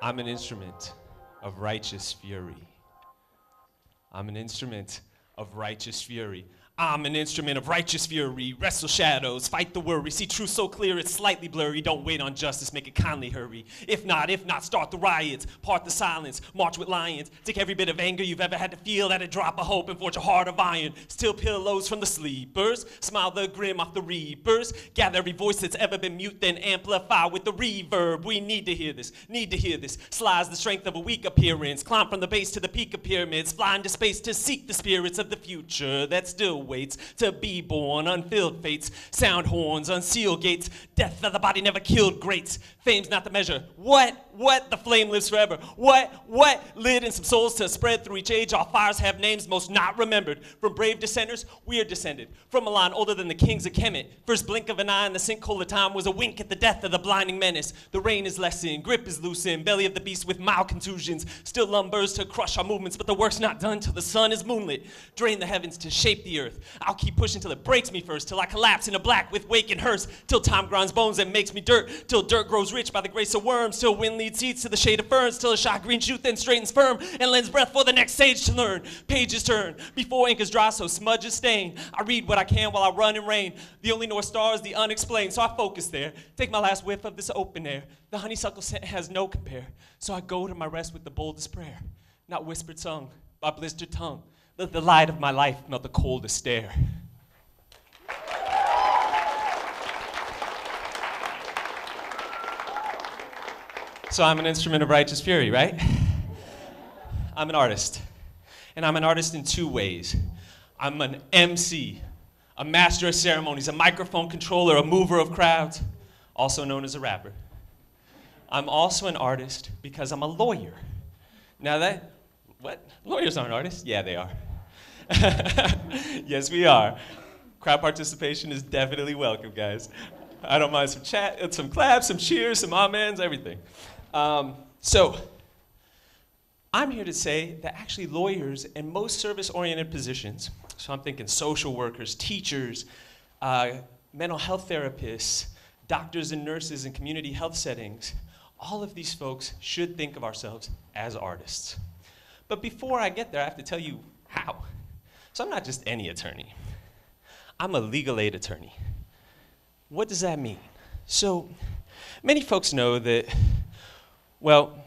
I'm an instrument of righteous fury. I'm an instrument of righteous fury. I'm an instrument of righteous fury. Wrestle shadows, fight the worry. See truth so clear it's slightly blurry. Don't wait on justice, make it kindly hurry. If not, start the riots. Part the silence, march with lions. Take every bit of anger you've ever had to feel. Add a drop of hope and forge a heart of iron. Steal pillows from the sleepers. Smile the grim off the reapers. Gather every voice that's ever been mute, then amplify with the reverb. We need to hear this, need to hear this. Slides the strength of a weak appearance. Climb from the base to the peak of pyramids. Fly into space to seek the spirits of the future that still waits to be born. Unfilled fates, sound horns, unseal gates. Death of the body never killed greats. Fame's not the measure. What? The flame lives forever. What? Lit in some souls to spread through each age. Our fires have names most not remembered. From brave dissenters, we are descended. From a line older than the kings of Kemet. First blink of an eye in the sinkhole of time was a wink at the death of the blinding menace. The rain is lessened, grip is loosened. Belly of the beast with mild contusions. Still lumbers to crush our movements, but the work's not done till the sun is moonlit. Drain the heavens to shape the earth. I'll keep pushing till it breaks me first, till I collapse into black with wake and hearse, till time grinds bones and makes me dirt, till dirt grows rich by the grace of worms, till wind leads seeds to the shade of ferns, till a shy green shoot then straightens firm and lends breath for the next sage to learn. Pages turn before ink is dry, so smudges stain. I read what I can while I run in rain. The only North Star is the unexplained, so I focus there. Take my last whiff of this open air. The honeysuckle scent has no compare, so I go to my rest with the boldest prayer. Not whispered song, by blistered tongue. Let the light of my life melt the coldest stare. So I'm an instrument of righteous fury, right? I'm an artist. And I'm an artist in two ways. I'm an MC, a master of ceremonies, a microphone controller, a mover of crowds, also known as a rapper. I'm also an artist because I'm a lawyer. Now what? Lawyers aren't artists? Yeah, they are. Yes, we are. Crowd participation is definitely welcome, guys. I don't mind some chat, some claps, some cheers, some amens, everything. So I'm here to say that actually lawyers and most service-oriented positions, so I'm thinking social workers, teachers, mental health therapists, doctors and nurses in community health settings, all of these folks should think of ourselves as artists. But before I get there, I have to tell you how. So I'm not just any attorney. I'm a legal aid attorney. What does that mean? So many folks know that, well,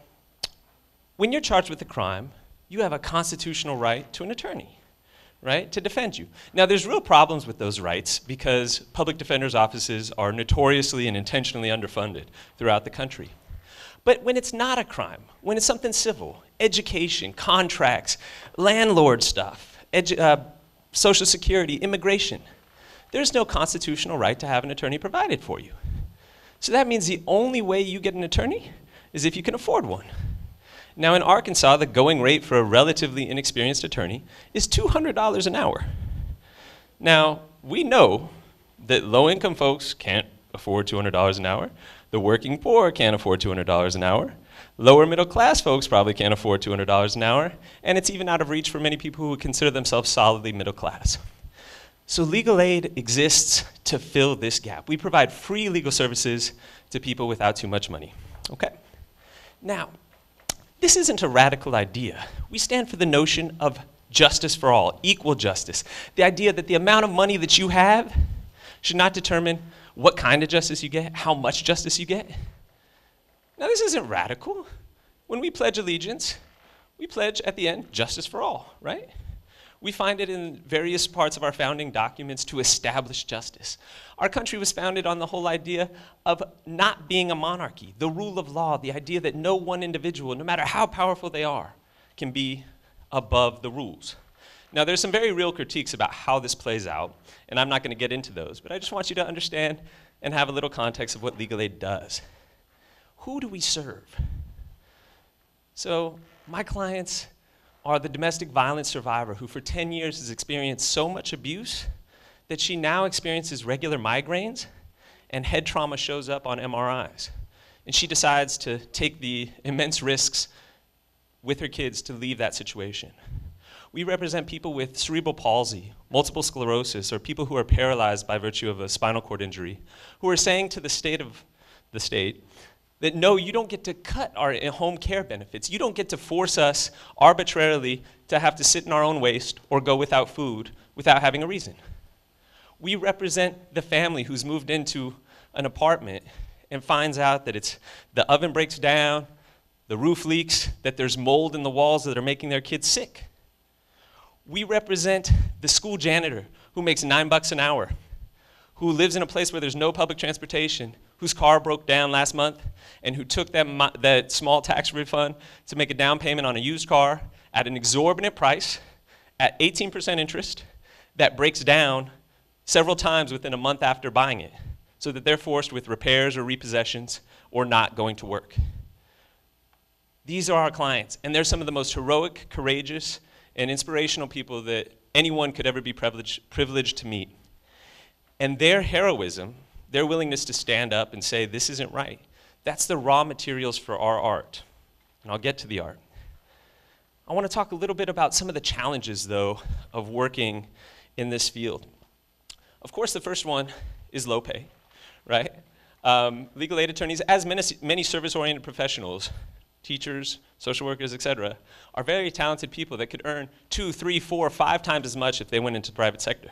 when you're charged with a crime, you have a constitutional right to an attorney, right, to defend you. Now, there's real problems with those rights because public defenders' offices are notoriously and intentionally underfunded throughout the country. But when it's not a crime, when it's something civil, education, contracts, landlord stuff, Social Security, immigration, there's no constitutional right to have an attorney provided for you. So that means the only way you get an attorney is if you can afford one. Now in Arkansas, the going rate for a relatively inexperienced attorney is $200 an hour. Now, we know that low-income folks can't afford $200 an hour. The working poor can't afford $200 an hour. Lower middle class folks probably can't afford $200 an hour. And it's even out of reach for many people who would consider themselves solidly middle class. So legal aid exists to fill this gap. We provide free legal services to people without too much money, okay? Now, this isn't a radical idea. We stand for the notion of justice for all, equal justice. The idea that the amount of money that you have should not determine what kind of justice you get, how much justice you get. Now, this isn't radical. When we pledge allegiance, we pledge at the end justice for all, right? We find it in various parts of our founding documents to establish justice. Our country was founded on the whole idea of not being a monarchy, the rule of law, the idea that no one individual, no matter how powerful they are, can be above the rules. Now, there's some very real critiques about how this plays out, and I'm not going to get into those, but I just want you to understand and have a little context of what legal aid does. Who do we serve? So, my clients are the domestic violence survivor who for 10 years has experienced so much abuse that she now experiences regular migraines and head trauma shows up on MRIs. And she decides to take the immense risks with her kids to leave that situation. We represent people with cerebral palsy, multiple sclerosis, or people who are paralyzed by virtue of a spinal cord injury, who are saying to the state that no, you don't get to cut our home care benefits. You don't get to force us arbitrarily to have to sit in our own waste or go without food without having a reason. We represent the family who's moved into an apartment and finds out that the oven breaks down, the roof leaks, that there's mold in the walls that are making their kids sick. We represent the school janitor who makes $9 an hour, who lives in a place where there's no public transportation, whose car broke down last month, and who took that small tax refund to make a down payment on a used car at an exorbitant price, at 18% interest, that breaks down several times within a month after buying it, so that they're forced with repairs or repossessions or not going to work. These are our clients, and they're some of the most heroic, courageous, and inspirational people that anyone could ever be privileged to meet. And their heroism, their willingness to stand up and say, this isn't right, that's the raw materials for our art. And I'll get to the art. I want to talk a little bit about some of the challenges, though, of working in this field. Of course, the first one is low pay, right? Legal aid attorneys, as many service-oriented professionals, teachers, social workers, etc., are very talented people that could earn 2, 3, 4, 5 times as much if they went into the private sector.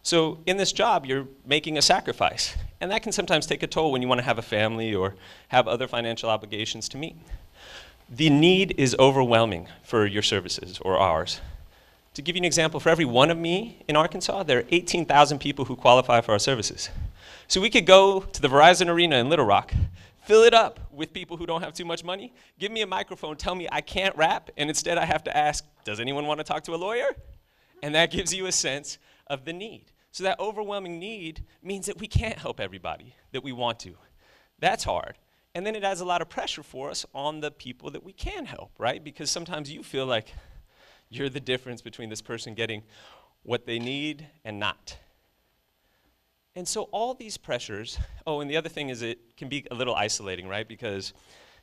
So in this job, you're making a sacrifice, and that can sometimes take a toll when you want to have a family or have other financial obligations to meet. The need is overwhelming for your services, or ours. To give you an example, for every one of me in Arkansas, there are 18,000 people who qualify for our services. So we could go to the Verizon Arena in Little Rock, fill it up with people who don't have too much money, give me a microphone, tell me I can't rap, and instead I have to ask, does anyone want to talk to a lawyer? And that gives you a sense of the need. So that overwhelming need means that we can't help everybody that we want to. That's hard. And then it adds a lot of pressure for us on the people that we can help, right? Because sometimes you feel like you're the difference between this person getting what they need and not. And so all these pressures, oh, and the other thing is it can be a little isolating, right? Because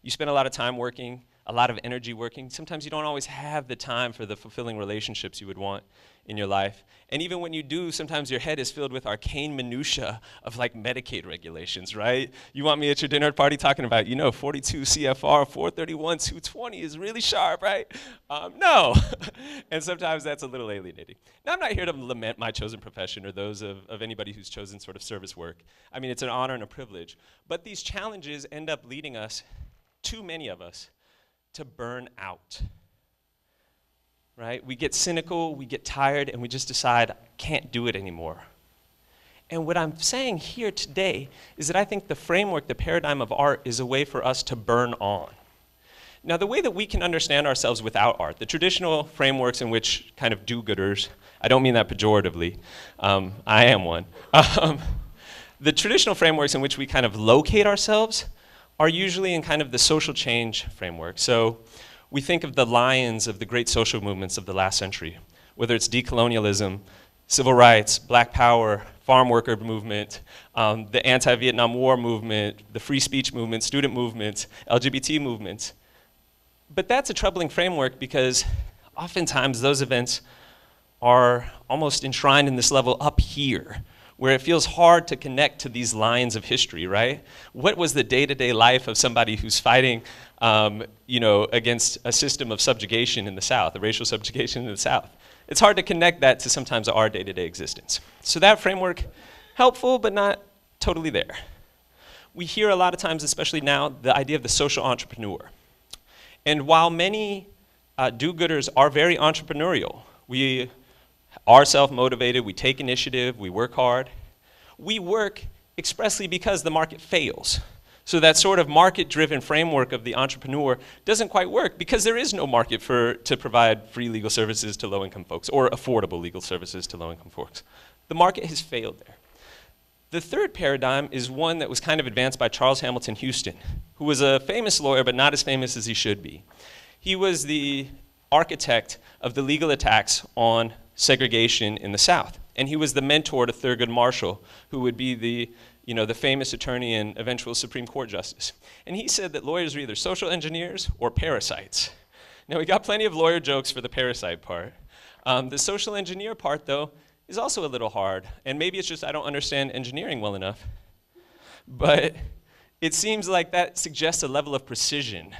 you spend a lot of time working, a lot of energy working. Sometimes you don't always have the time for the fulfilling relationships you would want in your life. And even when you do, sometimes your head is filled with arcane minutia of like Medicaid regulations, right? You want me at your dinner party talking about, 42 CFR 431 220 is really sharp, right? No. And sometimes that's a little alienating. Now, I'm not here to lament my chosen profession or those of anybody who's chosen sort of service work. I mean, it's an honor and a privilege. But these challenges end up leading us, too many of us, to burn out. Right? We get cynical, we get tired, and we just decide, I can't do it anymore. And what I'm saying here today is that I think the framework, the paradigm of art, is a way for us to burn on. Now, the way that we can understand ourselves without art, the traditional frameworks in which kind of do-gooders, I don't mean that pejoratively, I am one. The traditional frameworks in which we kind of locate ourselves are usually in kind of the social change framework. So we think of the lions of the great social movements of the last century, whether it's decolonialism, civil rights, black power, farm worker movement, the anti-Vietnam War movement, the free speech movement, student movements, LGBT movements. But that's a troubling framework because oftentimes those events are almost enshrined in this level up here, where it feels hard to connect to these lines of history, right? What was the day-to-day life of somebody who's fighting against a system of subjugation in the South, a racial subjugation in the South? It's hard to connect that to sometimes our day-to-day existence. So that framework, helpful, but not totally there. We hear a lot of times, especially now, the idea of the social entrepreneur. And while many do-gooders are very entrepreneurial, we are self-motivated, we take initiative, we work hard. We work expressly because the market fails. So that sort of market-driven framework of the entrepreneur doesn't quite work because there is no market to provide free legal services to low-income folks or affordable legal services to low-income folks. The market has failed there. The third paradigm is one that was kind of advanced by Charles Hamilton Houston, who was a famous lawyer but not as famous as he should be. He was the architect of the legal attacks on segregation in the South. And he was the mentor to Thurgood Marshall, who would be the famous attorney and eventual Supreme Court justice. And he said that lawyers are either social engineers or parasites. Now, we got plenty of lawyer jokes for the parasite part, The social engineer part, though, is also a little hard. And maybe it's just I don't understand engineering well enough. But it seems like that suggests a level of precision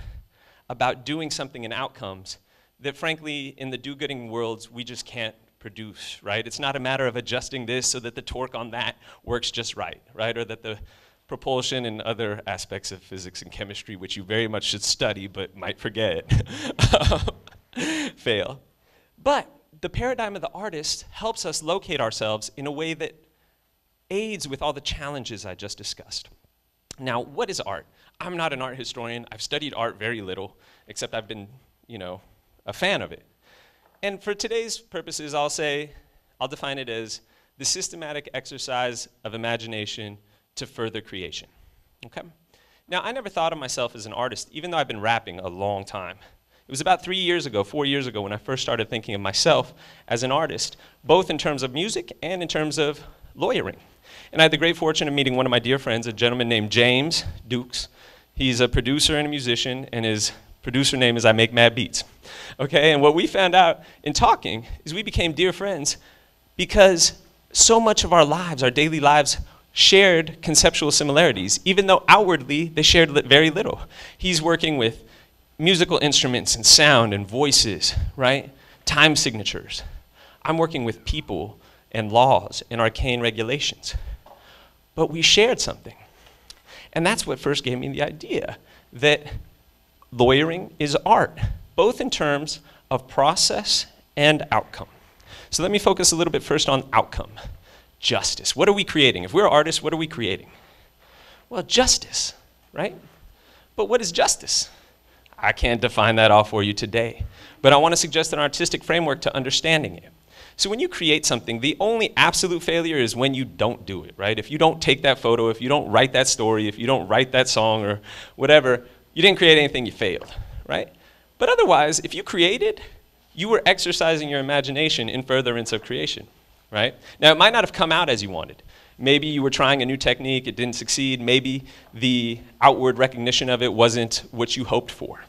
about doing something in outcomes that, frankly, in the do-gooding worlds, we just can't produce, right? It's not a matter of adjusting this so that the torque on that works just right? Or that the propulsion and other aspects of physics and chemistry, which you very much should study but might forget, fail. But the paradigm of the artist helps us locate ourselves in a way that aids with all the challenges I just discussed. Now, what is art? I'm not an art historian. I've studied art very little, except I've been, a fan of it. And for today's purposes, I'll define it as the systematic exercise of imagination to further creation, okay? Now, I never thought of myself as an artist, even though I've been rapping a long time. It was about 4 years ago, when I first started thinking of myself as an artist, both in terms of music and in terms of lawyering. And I had the great fortune of meeting one of my dear friends, a gentleman named James Dukes. He's a producer and a musician, and his producer name is I Make Mad Beats. Okay, and what we found out in talking is we became dear friends because so much of our lives, our daily lives, shared conceptual similarities, even though outwardly they shared very little. He's working with musical instruments and sound and voices, right? Time signatures. I'm working with people and laws and arcane regulations. But we shared something. And that's what first gave me the idea that lawyering is art, both in terms of process and outcome. So let me focus a little bit first on outcome. Justice. What are we creating? If we're artists, what are we creating? Well, justice, right? But what is justice? I can't define that all for you today, but I want to suggest an artistic framework to understanding it. So when you create something, the only absolute failure is when you don't do it, right? If you don't take that photo, if you don't write that story, if you don't write that song or whatever, you didn't create anything, you failed, right? But otherwise, if you created, you were exercising your imagination in furtherance of creation, right? Now, it might not have come out as you wanted. Maybe you were trying a new technique, it didn't succeed. Maybe the outward recognition of it wasn't what you hoped for.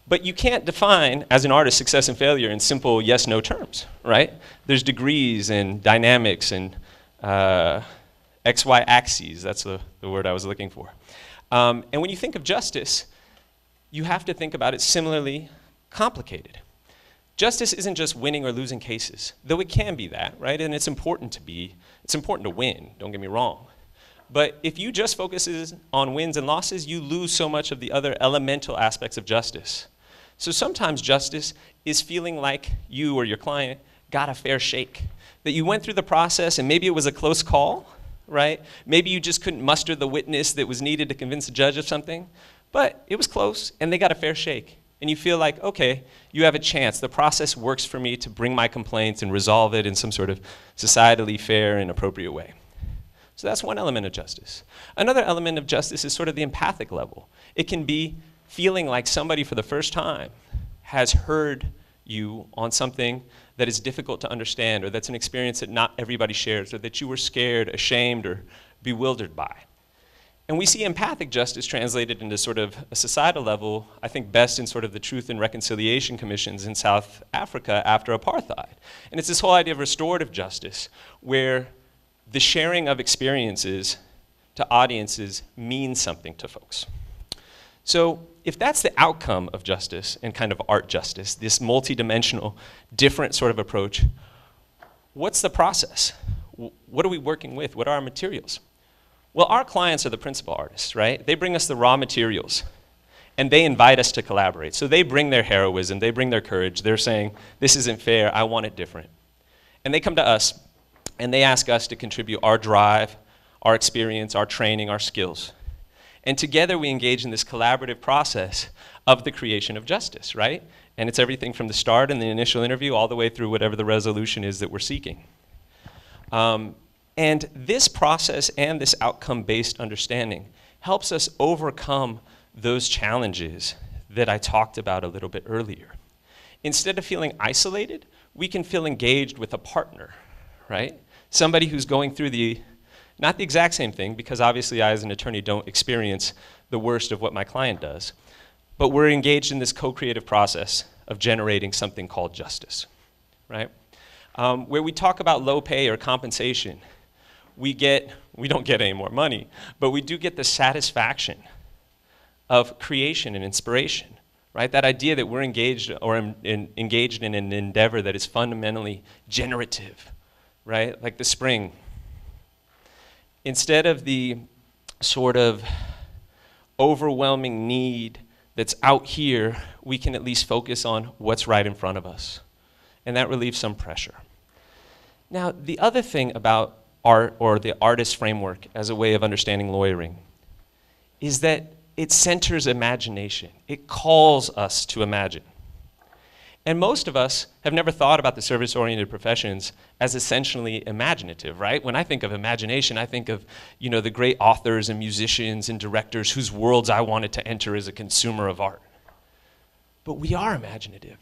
But you can't define, as an artist, success and failure in simple yes-no terms, right? There's degrees and dynamics and XY axes, that's the word I was looking for. And when you think of justice, you have to think about it similarly complicated. Justice isn't just winning or losing cases, though it can be that, right? And it's important to win, don't get me wrong. But if you just focus on wins and losses, you lose so much of the other elemental aspects of justice. So sometimes justice is feeling like you or your client got a fair shake, that you went through the process and maybe it was a close call, right? Maybe you just couldn't muster the witness that was needed to convince the judge of something, but it was close and they got a fair shake. And you feel like, okay, you have a chance. The process works for me to bring my complaints and resolve it in some sort of societally fair and appropriate way. So that's one element of justice. Another element of justice is sort of the empathic level. It can be feeling like somebody for the first time has heard you on something that is difficult to understand, or that's an experience that not everybody shares, or that you were scared, ashamed, or bewildered by. And we see empathic justice translated into sort of a societal level, I think best in sort of the Truth and Reconciliation Commissions in South Africa after apartheid. And it's this whole idea of restorative justice, where the sharing of experiences to audiences means something to folks. So if that's the outcome of justice and kind of art justice, this multidimensional, different sort of approach, what's the process? What are we working with? What are our materials? Well, our clients are the principal artists, right? They bring us the raw materials, and they invite us to collaborate. So they bring their heroism, they bring their courage. They're saying, this isn't fair, I want it different. And they come to us, and they ask us to contribute our drive, our experience, our training, our skills. And together we engage in this collaborative process of the creation of justice, right? And it's everything from the start and the initial interview all the way through whatever the resolution is that we're seeking. And this process and this outcome-based understanding helps us overcome those challenges that I talked about a little bit earlier. Instead of feeling isolated, we can feel engaged with a partner, right? Somebody who's going through not the exact same thing, because obviously I as an attorney don't experience the worst of what my client does, but we're engaged in this co-creative process of generating something called justice, right? where we talk about low pay or compensation, we don't get any more money, but we do get the satisfaction of creation and inspiration, right? That idea that we're engaged in an endeavor that is fundamentally generative, right? Like the spring. Instead of the sort of overwhelming need that's out here, we can at least focus on what's right in front of us. And that relieves some pressure. Now, the other thing about art, or the artist framework as a way of understanding lawyering, is that it centers imagination. It calls us to imagine. And most of us have never thought about the service-oriented professions as essentially imaginative, right? When I think of imagination, I think of, the great authors and musicians and directors whose worlds I wanted to enter as a consumer of art. But we are imaginative.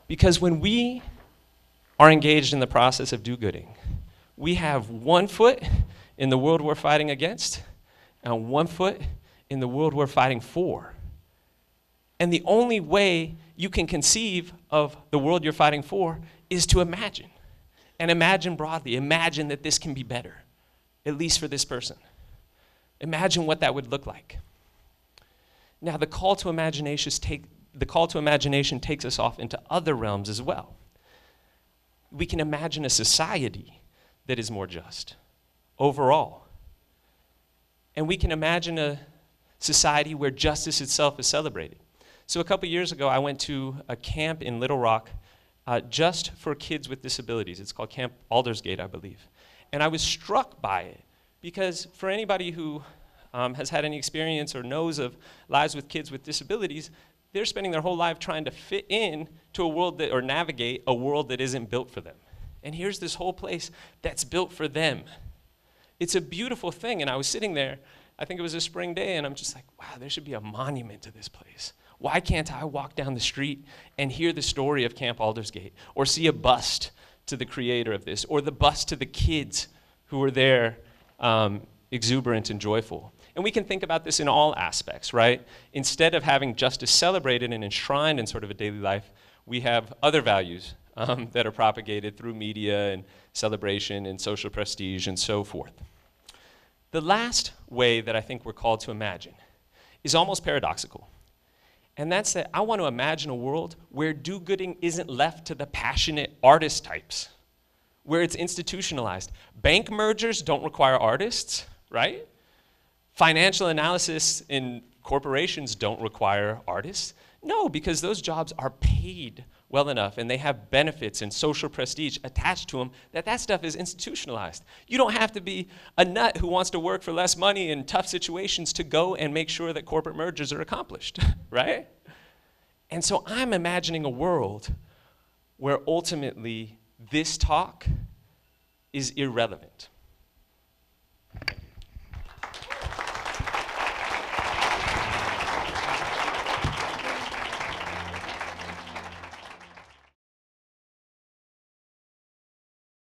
Because when we are engaged in the process of do-gooding, we have one foot in the world we're fighting against and one foot in the world we're fighting for. And the only way you can conceive of the world you're fighting for is to imagine. And imagine broadly. Imagine that this can be better, at least for this person. Imagine what that would look like. Now, the call to imagination takes us off into other realms as well. We can imagine a society that is more just overall. And we can imagine a society where justice itself is celebrated. So a couple years ago, I went to a camp in Little Rock just for kids with disabilities. It's called Camp Aldersgate, I believe. And I was struck by it because for anybody who has had any experience or knows of lives with kids with disabilities, they're spending their whole life trying to fit in to a world or navigate a world that isn't built for them. And here's this whole place that's built for them. It's a beautiful thing, and I was sitting there, I think it was a spring day, and I'm just like, wow, there should be a monument to this place. Why can't I walk down the street and hear the story of Camp Aldersgate, or see a bust to the creator of this, or the bust to the kids who were there exuberant and joyful? And we can think about this in all aspects, right? Instead of having justice celebrated and enshrined in sort of a daily life, we have other values that are propagated through media and celebration and social prestige and so forth. The last way that I think we're called to imagine is almost paradoxical. And that's that I want to imagine a world where do-gooding isn't left to the passionate artist types, where it's institutionalized. Bank mergers don't require artists, right? Financial analysis in corporations don't require artists. No, because those jobs are paid well enough and they have benefits and social prestige attached to them that stuff is institutionalized. You don't have to be a nut who wants to work for less money in tough situations to go and make sure that corporate mergers are accomplished, right? And so I'm imagining a world where ultimately this talk is irrelevant.